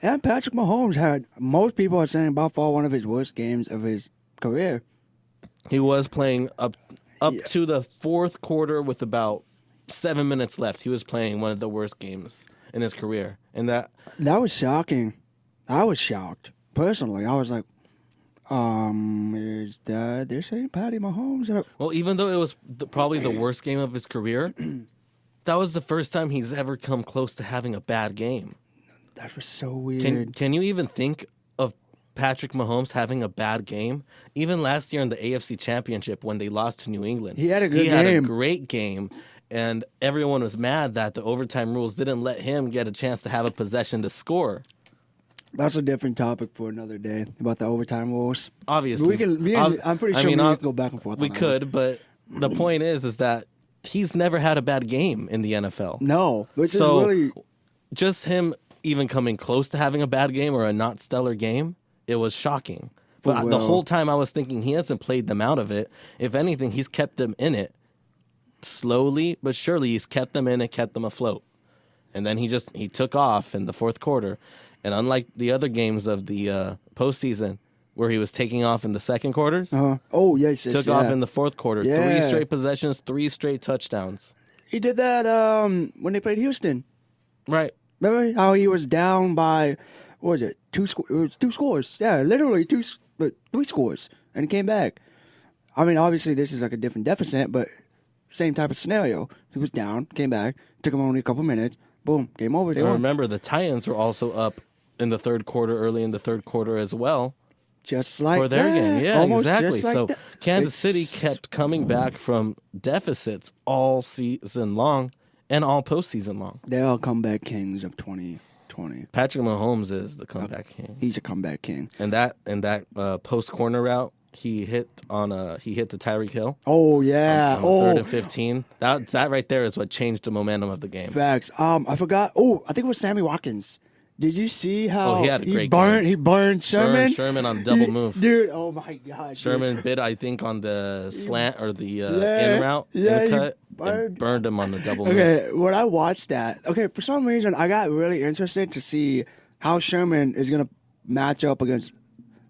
And Patrick Mahomes had, most people are saying, by far one of his worst games of his career. He was playing up Yeah. to the fourth quarter with about 7 minutes left. He was playing one of the worst games in his career. And that was shocking. I was shocked. Personally, I was like, is that they're saying Patty Mahomes? well, even though it was probably the worst game of his career, that was the first time he's ever come close to having a bad game. That was so weird. Can you even think of Patrick Mahomes having a bad game? Even last year in the AFC Championship when they lost to New England, He had a good He had a game. great game, and everyone was mad that the overtime rules didn't let him get a chance to have a possession to score. That's a different topic for another day about the overtime rules. Obviously, I'm pretty sure we can go back and forth. We on that could, but the point is that he's never had a bad game in the NFL. No, which So is really just him even coming close to having a bad game or a not stellar game, it was shocking. But the whole time I was thinking he hasn't played them out of it. If anything, he's kept them in it. Slowly but surely he's kept them in and kept them afloat. And then he took off in the fourth quarter. And unlike the other games of the postseason where he was taking off in the second quarters, took off in the fourth quarter. Yeah. 3 straight possessions, 3 straight touchdowns. He did that when they played Houston. Right. Remember how he was down by, what was it, 2 scores? It was 2 scores. Yeah, literally 3 scores. And he came back. I mean, obviously this is like a different deficit, but same type of scenario. He was down, came back, took him only a couple minutes, boom, game over. And remember, the Titans were also up in the third quarter, early in the third quarter as well. Just like for their that. game. Yeah, Almost exactly. just like So that. Kansas City kept coming back from deficits all season long and all postseason long. They're all comeback kings of 2020. Patrick Mahomes is the comeback king. He's a comeback king. And that post corner route he hit the Tyreek Hill. Oh yeah. On 3rd and 15. That right there is what changed the momentum of the game. Facts. I forgot. Oh, I think it was Sammy Watkins. Did you see how he had a great burned? game. He burned Sherman. Burned Sherman on the double move. Dude. Oh my god. Sherman bit, I think, on the slant or the in route, yeah, in cut, burned. and burned him on the double move. Okay, when I watched that, for some reason I got really interested to see how Sherman is gonna match up against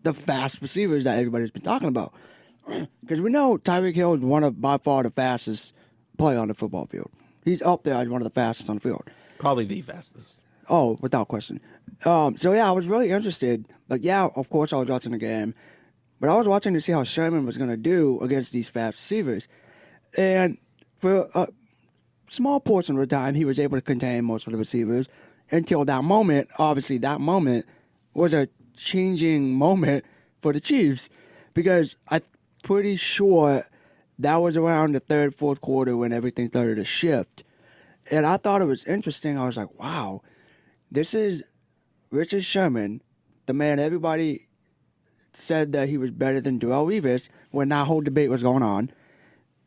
the fast receivers that everybody's been talking about. Because we know Tyreek Hill is by far the fastest player on the football field. He's up there as one of the fastest on the field. Probably the fastest. Oh, without question. So yeah, I was really interested. Like, yeah, of course I was watching the game, but I was watching to see how Sherman was going to do against these fast receivers. And for a small portion of the time, he was able to contain most of the receivers until that moment. Obviously, that moment was a changing moment for the Chiefs because I'm pretty sure that was around the third, fourth quarter when everything started to shift. And I thought it was interesting. I was like, wow, this is Richard Sherman, the man everybody said that he was better than Darrelle Revis when that whole debate was going on.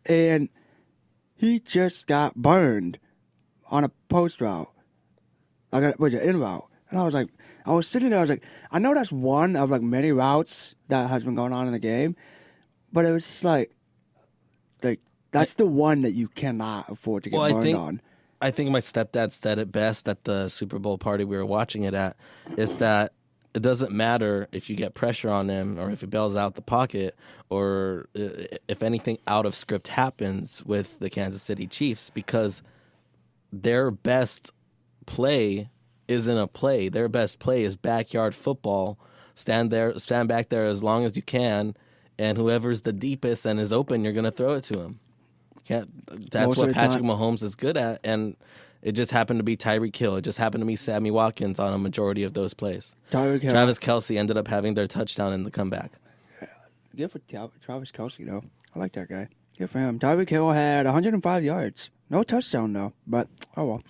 And he just got burned on a post route, like an in route. And I was like, I was sitting there, I was like, I know that's one of like many routes that has been going on in the game, but it was just like that's the one that you cannot afford to get burned on. I think my stepdad said it best at the Super Bowl party we were watching it at, is that it doesn't matter if you get pressure on him or if he bails out the pocket or if anything out of script happens with the Kansas City Chiefs, because their best play isn't a play. Their best play is backyard football. Stand back there as long as you can, and whoever's the deepest and is open, you're going to throw it to him. That's what Patrick Mahomes is good at, and it just happened to be Tyreek Hill. It just happened to be Sammy Watkins on a majority of those plays. Travis Kelce ended up having their touchdown in the comeback. Yeah. Good for Travis Kelce, though. I like that guy. Good for him. Tyreek Hill had 105 yards. No touchdown, though, but oh well.